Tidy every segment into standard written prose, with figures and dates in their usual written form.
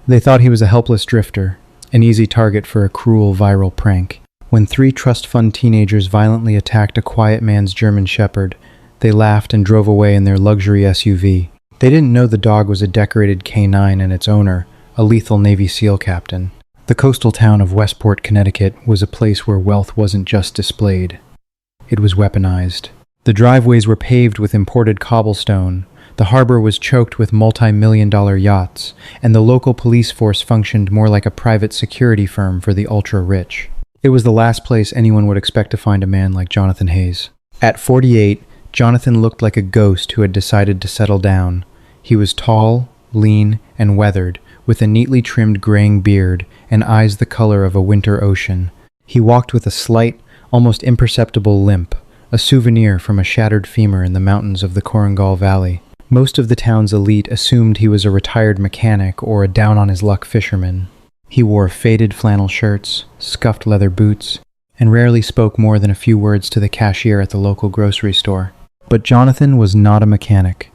They thought he was a helpless drifter, an easy target for a cruel viral prank. When three trust fund teenagers violently attacked a quiet man's German shepherd, they laughed and drove away in their luxury SUV. They didn't know the dog was a decorated canine and its owner, a lethal Navy SEAL captain. The coastal town of Westport, Connecticut was a place where wealth wasn't just displayed. It was weaponized. The driveways were paved with imported cobblestone, the harbor was choked with multi-million-dollar yachts, and the local police force functioned more like a private security firm for the ultra-rich. It was the last place anyone would expect to find a man like Jonathan Hayes. At 48, Jonathan looked like a ghost who had decided to settle down. He was tall, lean, and weathered, with a neatly trimmed graying beard and eyes the color of a winter ocean. He walked with a slight, almost imperceptible limp, a souvenir from a shattered femur in the mountains of the Korengal Valley. Most of the town's elite assumed he was a retired mechanic or a down-on-his-luck fisherman. He wore faded flannel shirts, scuffed leather boots, and rarely spoke more than a few words to the cashier at the local grocery store. But Jonathan was not a mechanic.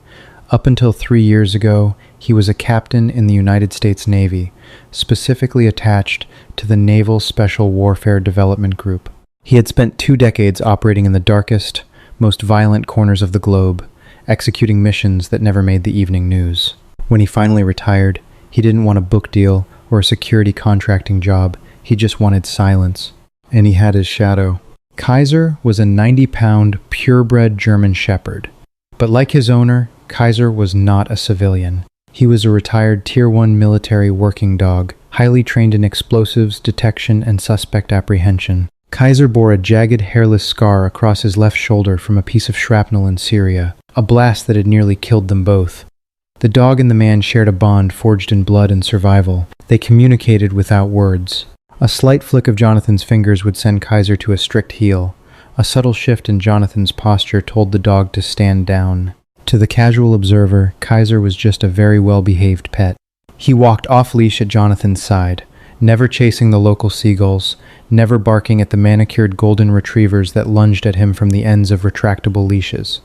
Up until 3 years ago, he was a captain in the United States Navy, specifically attached to the Naval Special Warfare Development Group. He had spent 2 decades operating in the darkest, most violent corners of the globe, executing missions that never made the evening news. When he finally retired, he didn't want a book deal or a security contracting job. He just wanted silence. And he had his shadow. Kaiser was a 90-pound, purebred German shepherd. But like his owner, Kaiser was not a civilian. He was a retired Tier 1 military working dog, highly trained in explosives, detection, and suspect apprehension. Kaiser bore a jagged, hairless scar across his left shoulder from a piece of shrapnel in Syria, a blast that had nearly killed them both. The dog and the man shared a bond forged in blood and survival. They communicated without words. A slight flick of Jonathan's fingers would send Kaiser to a strict heel. A subtle shift in Jonathan's posture told the dog to stand down. To the casual observer, Kaiser was just a very well-behaved pet. He walked off-leash at Jonathan's side, never chasing the local seagulls, never barking at the manicured golden retrievers that lunged at him from the ends of retractable leashes.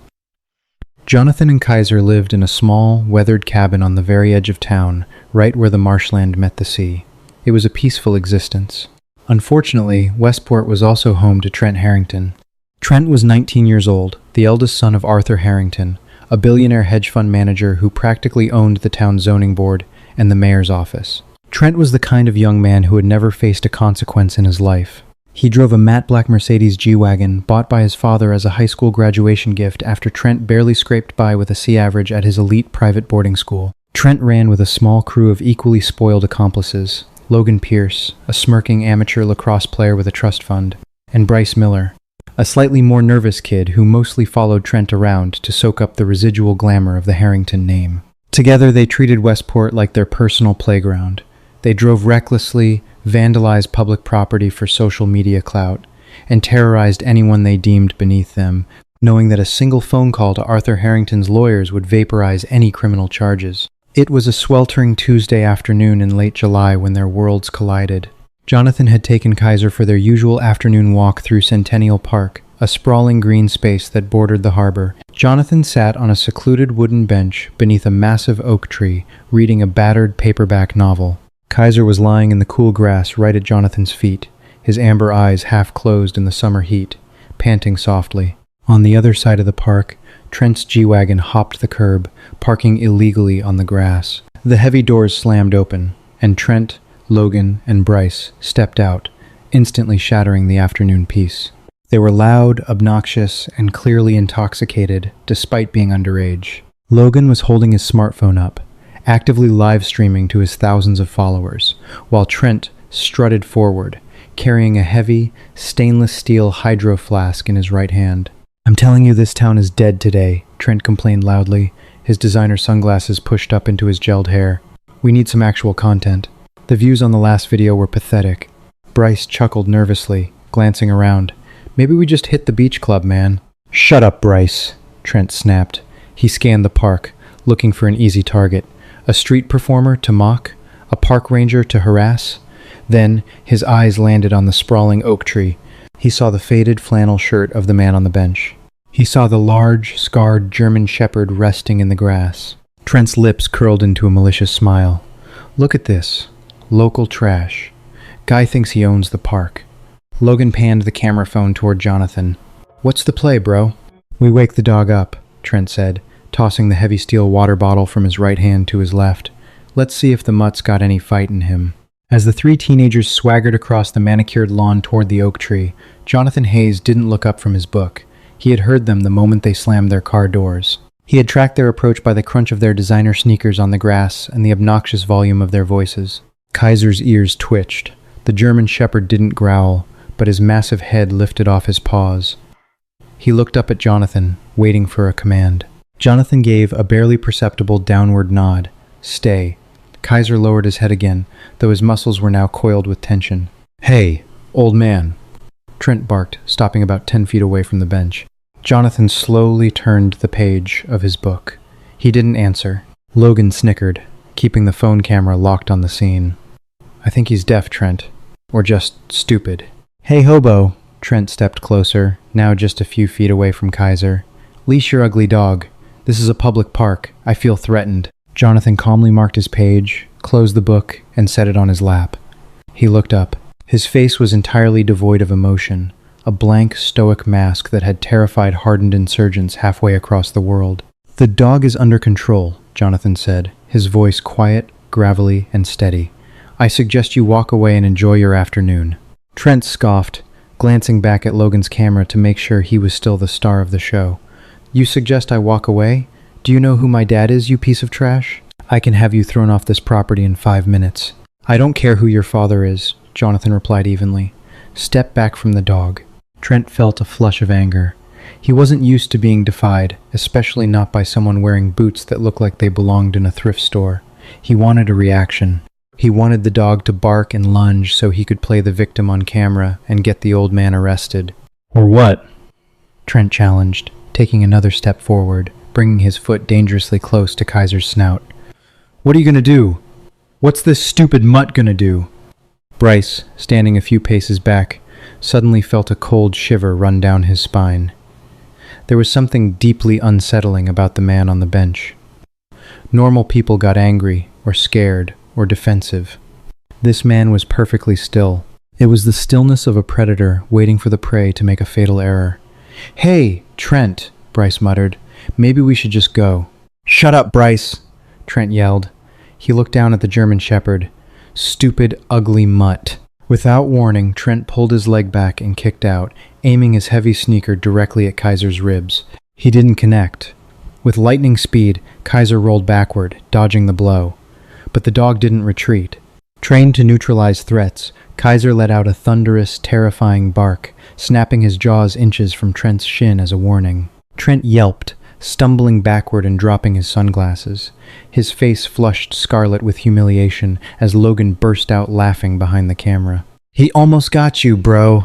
Jonathan and Kaiser lived in a small, weathered cabin on the very edge of town, right where the marshland met the sea. It was a peaceful existence. Unfortunately, Westport was also home to Trent Harrington. Trent was 19 years old, the eldest son of Arthur Harrington, a billionaire hedge fund manager who practically owned the town's zoning board and the mayor's office. Trent was the kind of young man who had never faced a consequence in his life. He drove a matte black Mercedes G-Wagon bought by his father as a high school graduation gift after Trent barely scraped by with a C average at his elite private boarding school. Trent ran with a small crew of equally spoiled accomplices: Logan Pierce, a smirking amateur lacrosse player with a trust fund, and Bryce Miller, a slightly more nervous kid who mostly followed Trent around to soak up the residual glamour of the Harrington name. Together they treated Westport like their personal playground. They drove recklessly, vandalized public property for social media clout, and terrorized anyone they deemed beneath them, knowing that a single phone call to Arthur Harrington's lawyers would vaporize any criminal charges. It was a sweltering Tuesday afternoon in late July when their worlds collided. Jonathan had taken Kaiser for their usual afternoon walk through Centennial Park, a sprawling green space that bordered the harbor. Jonathan sat on a secluded wooden bench beneath a massive oak tree, reading a battered paperback novel. Kaiser was lying in the cool grass right at Jonathan's feet, his amber eyes half closed in the summer heat, panting softly. On the other side of the park, Trent's G-Wagon hopped the curb, parking illegally on the grass. The heavy doors slammed open, and Trent, Logan, and Bryce stepped out, instantly shattering the afternoon peace. They were loud, obnoxious, and clearly intoxicated, despite being underage. Logan was holding his smartphone up, actively live-streaming to his thousands of followers, while Trent strutted forward, carrying a heavy, stainless steel hydro flask in his right hand. "I'm telling you this town is dead today," Trent complained loudly, his designer sunglasses pushed up into his gelled hair. "We need some actual content." The views on the last video were pathetic. Bryce chuckled nervously, glancing around. "Maybe we just hit the beach club, man." "Shut up, Bryce," Trent snapped. He scanned the park, looking for an easy target. A street performer to mock, a park ranger to harass. Then his eyes landed on the sprawling oak tree. He saw the faded flannel shirt of the man on the bench. He saw the large, scarred German shepherd resting in the grass. Trent's lips curled into a malicious smile. Look at this. Local trash. Guy thinks he owns the park. Logan panned the camera phone toward Jonathan. What's the play, bro? We wake the dog up, Trent said, tossing the heavy steel water bottle from his right hand to his left. Let's see if the mutt's got any fight in him. As the three teenagers swaggered across the manicured lawn toward the oak tree, Jonathan Hayes didn't look up from his book. He had heard them the moment they slammed their car doors. He had tracked their approach by the crunch of their designer sneakers on the grass and the obnoxious volume of their voices. Kaiser's ears twitched. The German shepherd didn't growl, but his massive head lifted off his paws. He looked up at Jonathan, waiting for a command. Jonathan gave a barely perceptible downward nod. Stay. Kaiser lowered his head again, though his muscles were now coiled with tension. Hey, old man, Trent barked, stopping about 10 feet away from the bench. Jonathan slowly turned the page of his book. He didn't answer. Logan snickered, keeping the phone camera locked on the scene. I think he's deaf, Trent. Or just stupid. Hey, hobo. Trent stepped closer, now just a few feet away from Kaiser. Leash your ugly dog. This is a public park. I feel threatened. Jonathan calmly marked his page, closed the book, and set it on his lap. He looked up. His face was entirely devoid of emotion, a blank, stoic mask that had terrified hardened insurgents halfway across the world. The dog is under control, Jonathan said, his voice quiet, gravelly, and steady. I suggest you walk away and enjoy your afternoon. Trent scoffed, glancing back at Logan's camera to make sure he was still the star of the show. You suggest I walk away? Do you know who my dad is, you piece of trash? I can have you thrown off this property in 5 minutes. I don't care who your father is, Jonathan replied evenly. Step back from the dog. Trent felt a flush of anger. He wasn't used to being defied, especially not by someone wearing boots that looked like they belonged in a thrift store. He wanted a reaction. He wanted the dog to bark and lunge so he could play the victim on camera and get the old man arrested. Or what? Trent challenged, taking another step forward, bringing his foot dangerously close to Kaiser's snout. What are you gonna do? What's this stupid mutt gonna do? Bryce, standing a few paces back, suddenly felt a cold shiver run down his spine. There was something deeply unsettling about the man on the bench. Normal people got angry, or scared, or defensive. This man was perfectly still. It was the stillness of a predator waiting for the prey to make a fatal error. Hey, Trent, Bryce muttered. Maybe we should just go. Shut up, Bryce, Trent yelled. He looked down at the German shepherd. Stupid, ugly mutt. Without warning, Trent pulled his leg back and kicked out, aiming his heavy sneaker directly at Kaiser's ribs. He didn't connect. With lightning speed, Kaiser rolled backward, dodging the blow. But the dog didn't retreat. Trained to neutralize threats, Kaiser let out a thunderous, terrifying bark, snapping his jaws inches from Trent's shin as a warning. Trent yelped, stumbling backward and dropping his sunglasses. His face flushed scarlet with humiliation as Logan burst out laughing behind the camera. He almost got you, bro,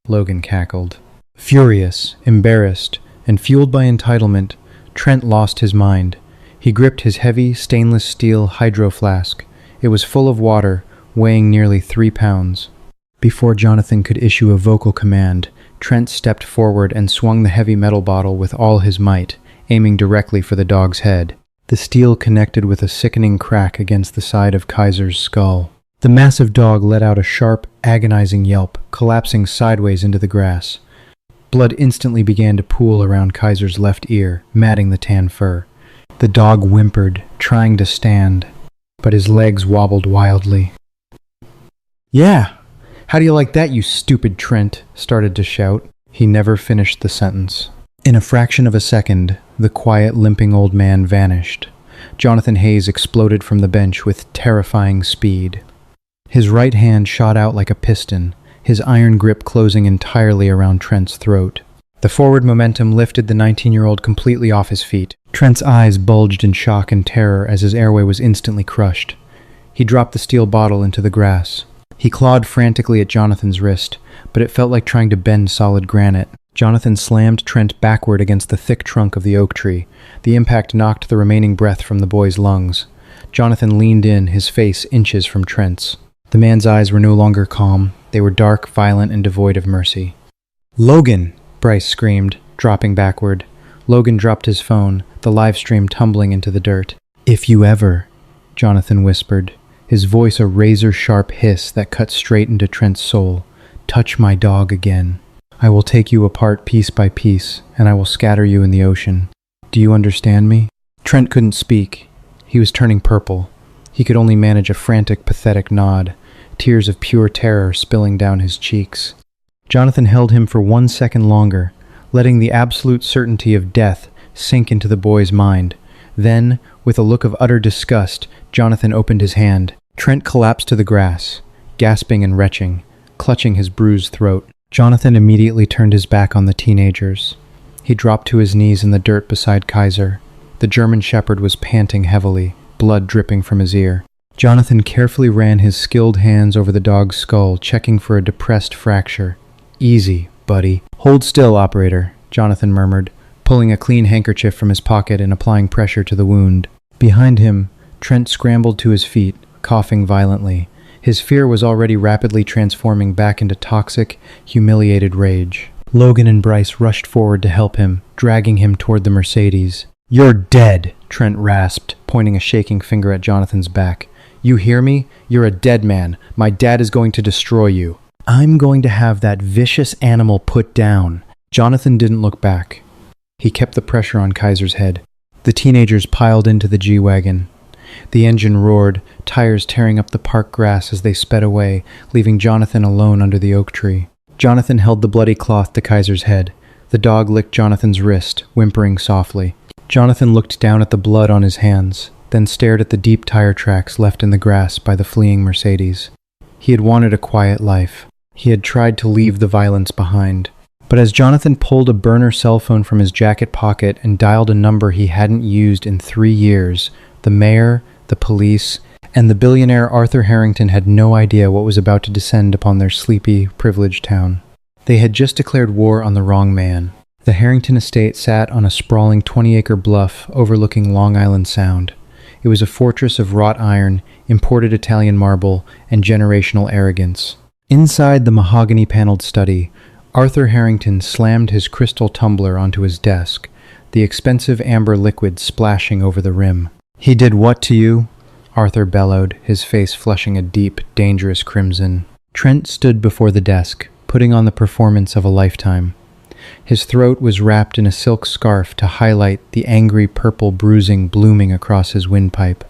Logan cackled. Furious, embarrassed, and fueled by entitlement, Trent lost his mind. He gripped his heavy, stainless steel hydro flask. It was full of water, weighing nearly 3 pounds. Before Jonathan could issue a vocal command, Trent stepped forward and swung the heavy metal bottle with all his might, aiming directly for the dog's head. The steel connected with a sickening crack against the side of Kaiser's skull. The massive dog let out a sharp, agonizing yelp, collapsing sideways into the grass. Blood instantly began to pool around Kaiser's left ear, matting the tan fur. The dog whimpered, trying to stand, but his legs wobbled wildly. Yeah! How do you like that, you stupid Trent? Started to shout. He never finished the sentence. In a fraction of a second, the quiet, limping old man vanished. Jonathan Hayes exploded from the bench with terrifying speed. His right hand shot out like a piston, his iron grip closing entirely around Trent's throat. The forward momentum lifted the 19-year-old completely off his feet. Trent's eyes bulged in shock and terror as his airway was instantly crushed. He dropped the steel bottle into the grass. He clawed frantically at Jonathan's wrist, but it felt like trying to bend solid granite. Jonathan slammed Trent backward against the thick trunk of the oak tree. The impact knocked the remaining breath from the boy's lungs. Jonathan leaned in, his face inches from Trent's. The man's eyes were no longer calm. They were dark, violent, and devoid of mercy. Logan! Bryce screamed, dropping backward. Logan dropped his phone, the live stream tumbling into the dirt. If you ever, Jonathan whispered, his voice a razor-sharp hiss that cut straight into Trent's soul. "Touch my dog again. I will take you apart piece by piece, and I will scatter you in the ocean. Do you understand me?" Trent couldn't speak. He was turning purple. He could only manage a frantic, pathetic nod, tears of pure terror spilling down his cheeks. Jonathan held him for 1 second longer, letting the absolute certainty of death sink into the boy's mind. Then, with a look of utter disgust, Jonathan opened his hand. Trent collapsed to the grass, gasping and retching, clutching his bruised throat. Jonathan immediately turned his back on the teenagers. He dropped to his knees in the dirt beside Kaiser. The German shepherd was panting heavily, blood dripping from his ear. Jonathan carefully ran his skilled hands over the dog's skull, checking for a depressed fracture. "Easy, buddy." "Hold still, operator," Jonathan murmured, pulling a clean handkerchief from his pocket and applying pressure to the wound. Behind him, Trent scrambled to his feet, coughing violently. His fear was already rapidly transforming back into toxic, humiliated rage. Logan and Bryce rushed forward to help him, dragging him toward the Mercedes. "You're dead," Trent rasped, pointing a shaking finger at Jonathan's back. "You hear me? You're a dead man. My dad is going to destroy you. I'm going to have that vicious animal put down." Jonathan didn't look back. He kept the pressure on Kaiser's head. The teenagers piled into the G-Wagon. The engine roared, tires tearing up the park grass as they sped away, leaving Jonathan alone under the oak tree. Jonathan held the bloody cloth to Kaiser's head. The dog licked Jonathan's wrist, whimpering softly. Jonathan looked down at the blood on his hands, then stared at the deep tire tracks left in the grass by the fleeing Mercedes. He had wanted a quiet life. He had tried to leave the violence behind. But as Jonathan pulled a burner cell phone from his jacket pocket and dialed a number he hadn't used in 3 years, the mayor, the police, and the billionaire Arthur Harrington had no idea what was about to descend upon their sleepy, privileged town. They had just declared war on the wrong man. The Harrington estate sat on a sprawling 20-acre bluff overlooking Long Island Sound. It was a fortress of wrought iron, imported Italian marble, and generational arrogance. Inside the mahogany-paneled study, Arthur Harrington slammed his crystal tumbler onto his desk, the expensive amber liquid splashing over the rim. "He did what to you?" Arthur bellowed, his face flushing a deep, dangerous crimson. Trent stood before the desk, putting on the performance of a lifetime. His throat was wrapped in a silk scarf to highlight the angry purple bruising blooming across his windpipe.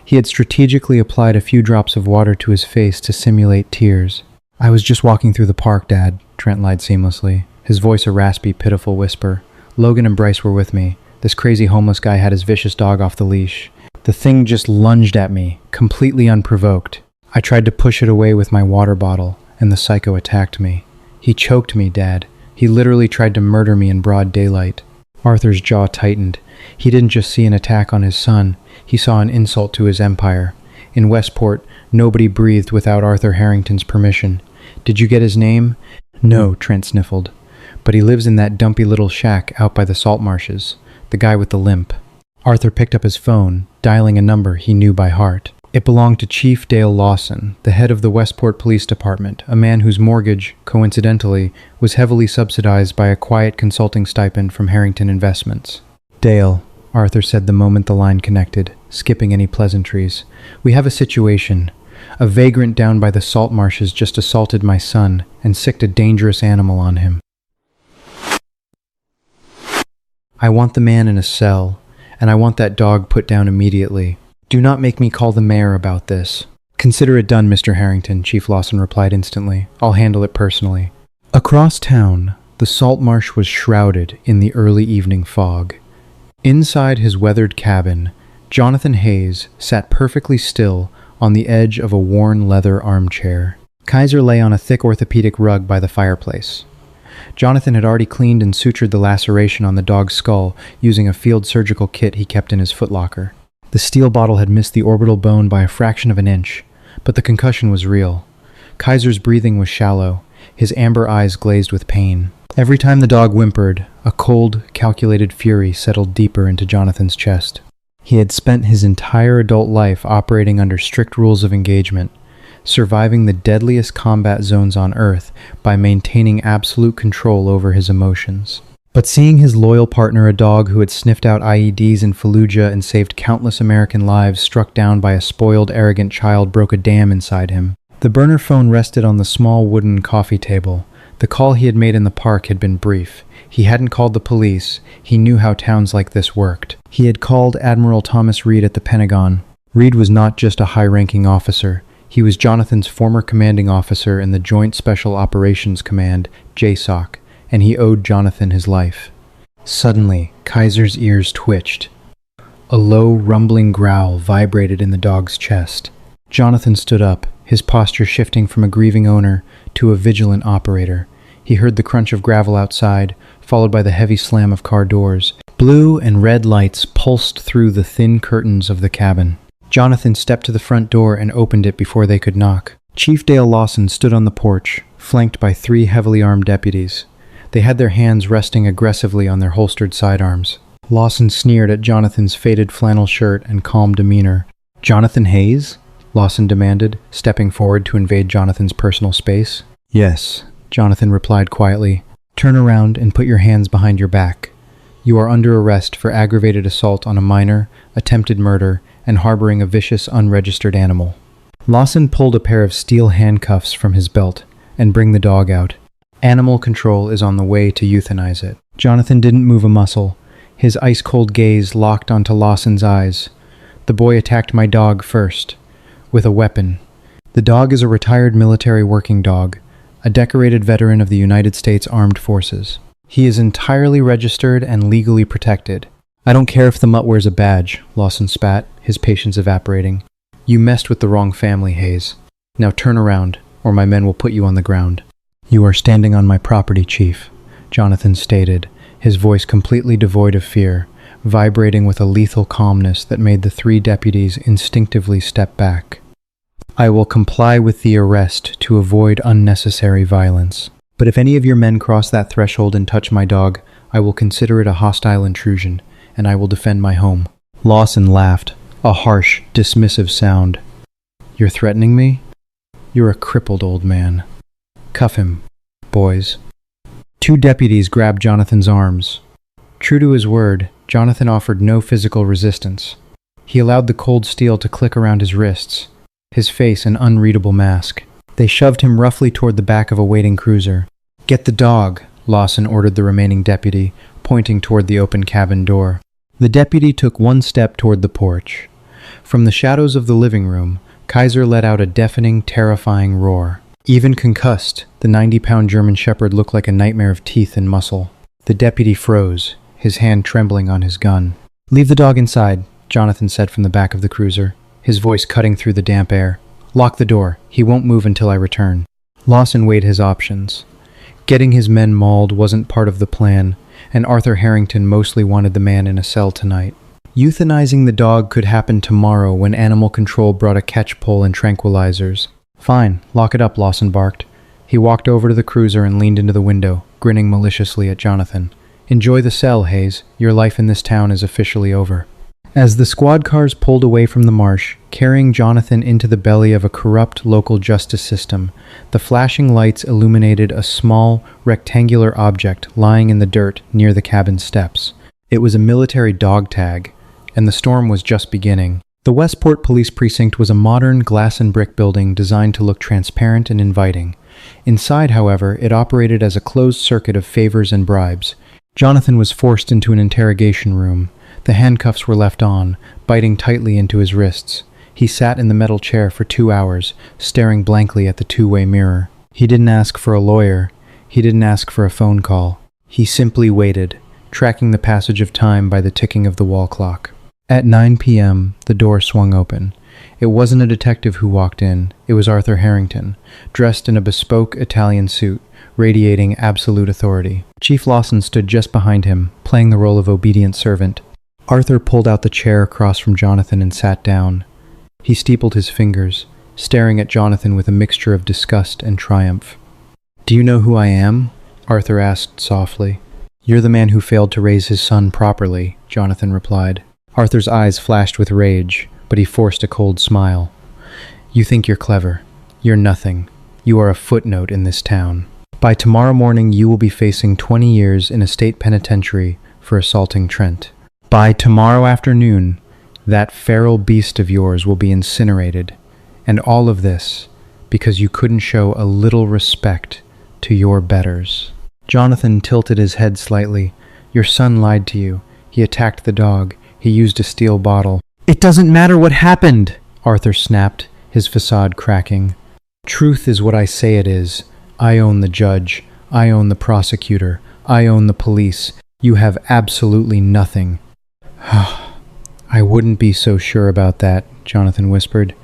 He had strategically applied a few drops of water to his face to simulate tears. "I was just walking through the park, Dad," Trent lied seamlessly, his voice a raspy, pitiful whisper. "Logan and Bryce were with me. This crazy homeless guy had his vicious dog off the leash. The thing just lunged at me, completely unprovoked. I tried to push it away with my water bottle, and the psycho attacked me. He choked me, Dad. He literally tried to murder me in broad daylight." Arthur's jaw tightened. He didn't just see an attack on his son, he saw an insult to his empire. In Westport, nobody breathed without Arthur Harrington's permission. "Did you get his name?" "No," Trent sniffled. "But he lives in that dumpy little shack out by the salt marshes. The guy with the limp." Arthur picked up his phone, dialing a number he knew by heart. It belonged to Chief Dale Lawson, the head of the Westport Police Department, a man whose mortgage, coincidentally, was heavily subsidized by a quiet consulting stipend from Harrington Investments. "Dale," Arthur said the moment the line connected, skipping any pleasantries. "We have a situation. A vagrant down by the salt marshes just assaulted my son and sicked a dangerous animal on him. I want the man in a cell, and I want that dog put down immediately. Do not make me call the mayor about this." "Consider it done, Mr. Harrington," Chief Lawson replied instantly. "I'll handle it personally." Across town, the salt marsh was shrouded in the early evening fog. Inside his weathered cabin, Jonathan Hayes sat perfectly still on the edge of a worn leather armchair. Kaiser lay on a thick orthopedic rug by the fireplace. Jonathan had already cleaned and sutured the laceration on the dog's skull using a field surgical kit he kept in his footlocker. The steel bottle had missed the orbital bone by a fraction of an inch, but the concussion was real. Kaiser's breathing was shallow, his amber eyes glazed with pain. Every time the dog whimpered, a cold, calculated fury settled deeper into Jonathan's chest. He had spent his entire adult life operating under strict rules of engagement, surviving the deadliest combat zones on Earth by maintaining absolute control over his emotions. But seeing his loyal partner, a dog who had sniffed out IEDs in Fallujah and saved countless American lives, struck down by a spoiled, arrogant child, broke a dam inside him. The burner phone rested on the small wooden coffee table. The call he had made in the park had been brief. He hadn't called the police. He knew how towns like this worked. He had called Admiral Thomas Reed at the Pentagon. Reed was not just a high-ranking officer. He was Jonathan's former commanding officer in the Joint Special Operations Command, JSOC, and he owed Jonathan his life. Suddenly, Kaiser's ears twitched. A low, rumbling growl vibrated in the dog's chest. Jonathan stood up, his posture shifting from a grieving owner to a vigilant operator. He heard the crunch of gravel outside, followed by the heavy slam of car doors. Blue and red lights pulsed through the thin curtains of the cabin. Jonathan stepped to the front door and opened it before they could knock. Chief Dale Lawson stood on the porch, flanked by 3 heavily armed deputies. They had their hands resting aggressively on their holstered sidearms. Lawson sneered at Jonathan's faded flannel shirt and calm demeanor. "Jonathan Hayes?" Lawson demanded, stepping forward to invade Jonathan's personal space. "Yes," Jonathan replied quietly. "Turn around and put your hands behind your back. You are under arrest for aggravated assault on a minor, attempted murder, and harboring a vicious, unregistered animal." Lawson pulled a pair of steel handcuffs from his belt. "And bring the dog out. Animal control is on the way to euthanize it." Jonathan didn't move a muscle. His ice-cold gaze locked onto Lawson's eyes. "The boy attacked my dog first, with a weapon. The dog is a retired military working dog, a decorated veteran of the United States Armed Forces. He is entirely registered and legally protected. I don't care if the mutt wears a badge," Lawson spat, his patience evaporating. "You messed with the wrong family, Hayes. Now turn around, or my men will put you on the ground." "You are standing on my property, Chief," Jonathan stated, his voice completely devoid of fear, vibrating with a lethal calmness that made the 3 deputies instinctively step back. "I will comply with the arrest to avoid unnecessary violence. But if any of your men cross that threshold and touch my dog, I will consider it a hostile intrusion, and I will defend my home." Lawson laughed, a harsh, dismissive sound. "You're threatening me? You're a crippled old man. Cuff him, boys." 2 deputies grabbed Jonathan's arms. True to his word, Jonathan offered no physical resistance. He allowed the cold steel to click around his wrists, his face an unreadable mask. They shoved him roughly toward the back of a waiting cruiser. "Get the dog," Lawson ordered the remaining deputy, pointing toward the open cabin door. The deputy took 1 step toward the porch. From the shadows of the living room, Kaiser let out a deafening, terrifying roar. Even concussed, the 90-pound German Shepherd looked like a nightmare of teeth and muscle. The deputy froze, his hand trembling on his gun. "Leave the dog inside," Jonathan said from the back of the cruiser, his voice cutting through the damp air. "Lock the door. He won't move until I return." Lawson weighed his options. Getting his men mauled wasn't part of the plan, and Arthur Harrington mostly wanted the man in a cell tonight. Euthanizing the dog could happen tomorrow when animal control brought a catch pole and tranquilizers. "Fine, lock it up," Lawson barked. He walked over to the cruiser and leaned into the window, grinning maliciously at Jonathan. "Enjoy the cell, Hayes. Your life in this town is officially over." As the squad cars pulled away from the marsh, carrying Jonathan into the belly of a corrupt local justice system, the flashing lights illuminated a small, rectangular object lying in the dirt near the cabin steps. It was a military dog tag, and the storm was just beginning. The Westport Police Precinct was a modern glass and brick building designed to look transparent and inviting. Inside, however, it operated as a closed circuit of favors and bribes. Jonathan was forced into an interrogation room. The handcuffs were left on, biting tightly into his wrists. He sat in the metal chair for 2 hours, staring blankly at the 2-way mirror. He didn't ask for a lawyer. He didn't ask for a phone call. He simply waited, tracking the passage of time by the ticking of the wall clock. At 9 p.m., the door swung open. It wasn't a detective who walked in. It was Arthur Harrington, dressed in a bespoke Italian suit, radiating absolute authority. Chief Lawson stood just behind him, playing the role of obedient servant. Arthur pulled out the chair across from Jonathan and sat down. He steepled his fingers, staring at Jonathan with a mixture of disgust and triumph. "Do you know who I am?" Arthur asked softly. "You're the man who failed to raise his son properly," Jonathan replied. Arthur's eyes flashed with rage, but he forced a cold smile. "You think you're clever. You're nothing. You are a footnote in this town." By tomorrow morning, you will be facing 20 years in a state penitentiary for assaulting Trent. By tomorrow afternoon, that feral beast of yours will be incinerated. And all of this because you couldn't show a little respect to your betters." Jonathan tilted his head slightly. "Your son lied to you. He attacked the dog. He used a steel bottle." "It doesn't matter what happened," Arthur snapped, his facade cracking. "Truth is what I say it is. I own the judge. I own the prosecutor. I own the police. You have absolutely nothing." "I wouldn't be so sure about that," Jonathan whispered.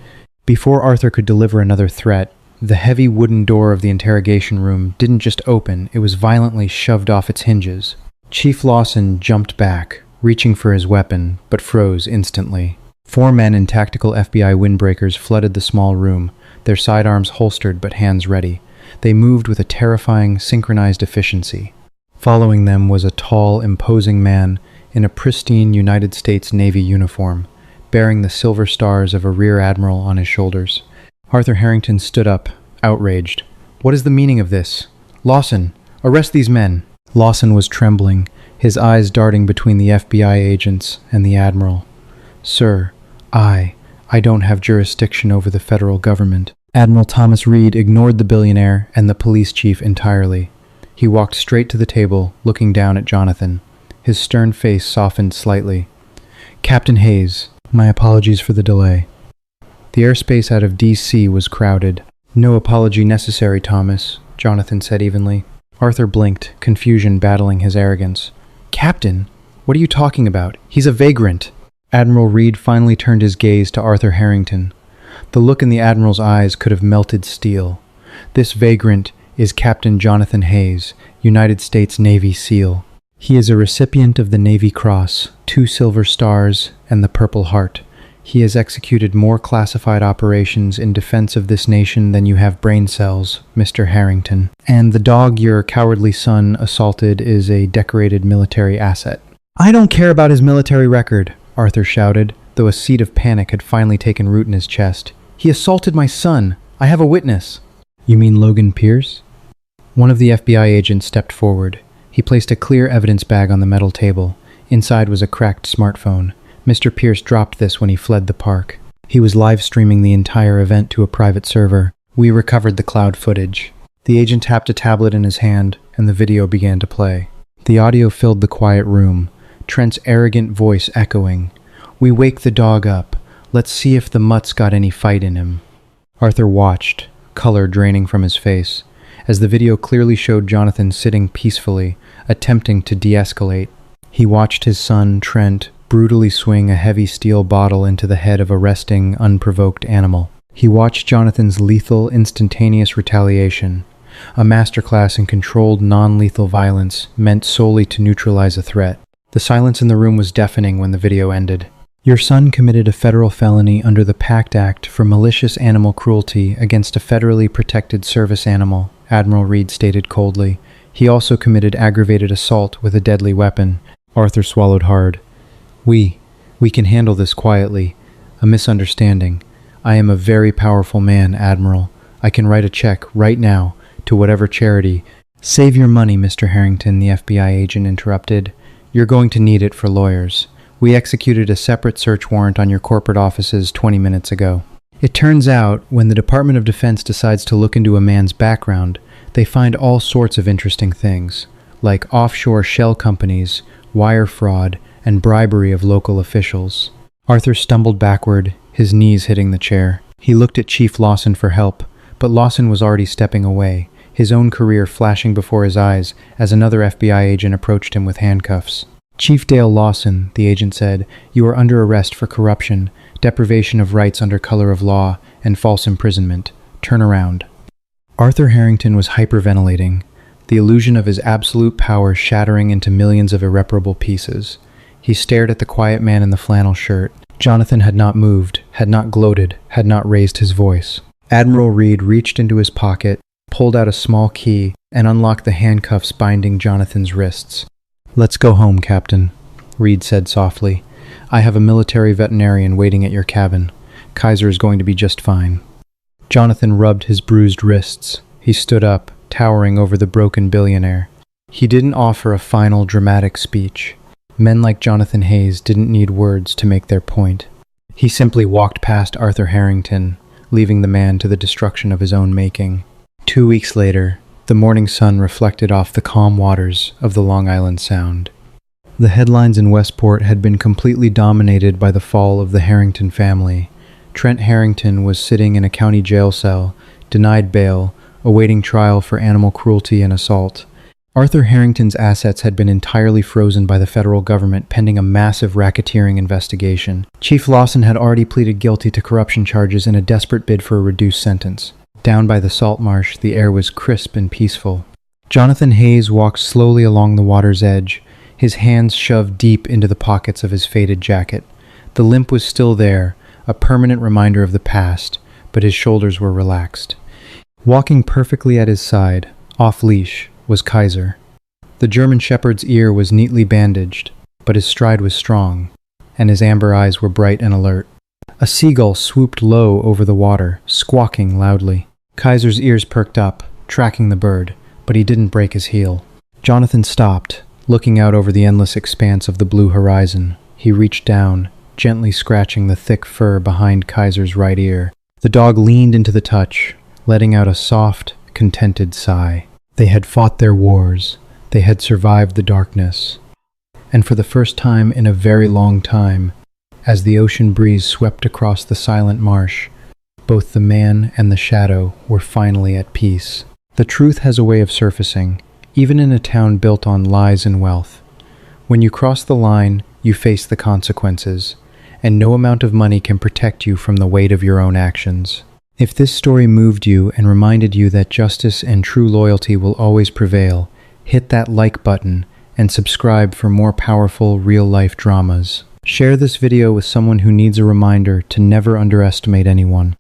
Before Arthur could deliver another threat, the heavy wooden door of the interrogation room didn't just open, it was violently shoved off its hinges. Chief Lawson jumped back, reaching for his weapon, but froze instantly. 4 men in tactical FBI windbreakers flooded the small room, their sidearms holstered but hands ready. They moved with a terrifying, synchronized efficiency. Following them was a tall, imposing man in a pristine United States Navy uniform, bearing the silver stars of a rear admiral on his shoulders. Arthur Harrington stood up, outraged. "What is the meaning of this? Lawson, arrest these men!" Lawson was trembling, his eyes darting between the FBI agents and the admiral. "Sir, I don't have jurisdiction over the federal government." Admiral Thomas Reed ignored the billionaire and the police chief entirely. He walked straight to the table, looking down at Jonathan. His stern face softened slightly. "Captain Hayes, my apologies for the delay." The airspace out of D.C. was crowded. "No apology necessary, Thomas," Jonathan said evenly. Arthur blinked, confusion battling his arrogance. "Captain? What are you talking about? He's a vagrant." Admiral Reed finally turned his gaze to Arthur Harrington. The look in the Admiral's eyes could have melted steel. "This vagrant is Captain Jonathan Hayes, United States Navy SEAL. He is a recipient of the Navy Cross, 2 silver stars, and the Purple Heart. He has executed more classified operations in defense of this nation than you have brain cells, Mr. Harrington. And the dog your cowardly son assaulted is a decorated military asset." "I don't care about his military record," Arthur shouted, though a seed of panic had finally taken root in his chest. "He assaulted my son. I have a witness." "You mean Logan Pierce?" One of the FBI agents stepped forward. He placed a clear evidence bag on the metal table. Inside was a cracked smartphone. Mr. Pierce dropped this when he fled the park. He was live streaming the entire event to a private server. "We recovered the cloud footage." The agent tapped a tablet in his hand, and the video began to play. The audio filled the quiet room, Trent's arrogant voice echoing. "We wake the dog up. Let's see if the mutt's got any fight in him." Arthur watched, color draining from his face, as the video clearly showed Jonathan sitting peacefully, attempting to de-escalate. He watched his son, Trent, brutally swing a heavy steel bottle into the head of a resting, unprovoked animal. He watched Jonathan's lethal, instantaneous retaliation, a masterclass in controlled, non-lethal violence meant solely to neutralize a threat. The silence in the room was deafening when the video ended. "Your son committed a federal felony under the PACT Act for malicious animal cruelty against a federally protected service animal," Admiral Reed stated coldly. "He also committed aggravated assault with a deadly weapon." Arthur swallowed hard. We can handle this quietly. A misunderstanding. I am a very powerful man, Admiral. I can write a check right now to whatever charity." "Save your money, Mr. Harrington," the FBI agent interrupted. "You're going to need it for lawyers. We executed a separate search warrant on your corporate offices 20 minutes ago." It turns out, when the Department of Defense decides to look into a man's background, they find all sorts of interesting things, like offshore shell companies, wire fraud, and bribery of local officials. Arthur stumbled backward, his knees hitting the chair. He looked at Chief Lawson for help, but Lawson was already stepping away, his own career flashing before his eyes as another FBI agent approached him with handcuffs. "Chief Dale Lawson," the agent said, "you are under arrest for corruption, deprivation of rights under color of law, and false imprisonment. Turn around." Arthur Harrington was hyperventilating, the illusion of his absolute power shattering into millions of irreparable pieces. He stared at the quiet man in the flannel shirt. Jonathan had not moved, had not gloated, had not raised his voice. Admiral Reed reached into his pocket, pulled out a small key, and unlocked the handcuffs binding Jonathan's wrists. "Let's go home, Captain," Reed said softly. "I have a military veterinarian waiting at your cabin. Kaiser is going to be just fine." Jonathan rubbed his bruised wrists. He stood up, towering over the broken billionaire. He didn't offer a final dramatic speech. Men like Jonathan Hayes didn't need words to make their point. He simply walked past Arthur Harrington, leaving the man to the destruction of his own making. 2 weeks later, the morning sun reflected off the calm waters of the Long Island Sound. The headlines in Westport had been completely dominated by the fall of the Harrington family. Trent Harrington was sitting in a county jail cell, denied bail, awaiting trial for animal cruelty and assault. Arthur Harrington's assets had been entirely frozen by the federal government pending a massive racketeering investigation. Chief Lawson had already pleaded guilty to corruption charges in a desperate bid for a reduced sentence. Down by the salt marsh, the air was crisp and peaceful. Jonathan Hayes walked slowly along the water's edge, his hands shoved deep into the pockets of his faded jacket. The limp was still there, a permanent reminder of the past, but his shoulders were relaxed. Walking perfectly at his side, off-leash, was Kaiser. The German shepherd's ear was neatly bandaged, but his stride was strong, and his amber eyes were bright and alert. A seagull swooped low over the water, squawking loudly. Kaiser's ears perked up, tracking the bird, but he didn't break his heel. Jonathan stopped, looking out over the endless expanse of the blue horizon. He reached down, gently scratching the thick fur behind Kaiser's right ear. The dog leaned into the touch, letting out a soft, contented sigh. They had fought their wars. They had survived the darkness. And for the first time in a very long time, as the ocean breeze swept across the silent marsh, both the man and the shadow were finally at peace. The truth has a way of surfacing, even in a town built on lies and wealth. When you cross the line, you face the consequences, and no amount of money can protect you from the weight of your own actions. If this story moved you and reminded you that justice and true loyalty will always prevail, hit that like button and subscribe for more powerful real-life dramas. Share this video with someone who needs a reminder to never underestimate anyone.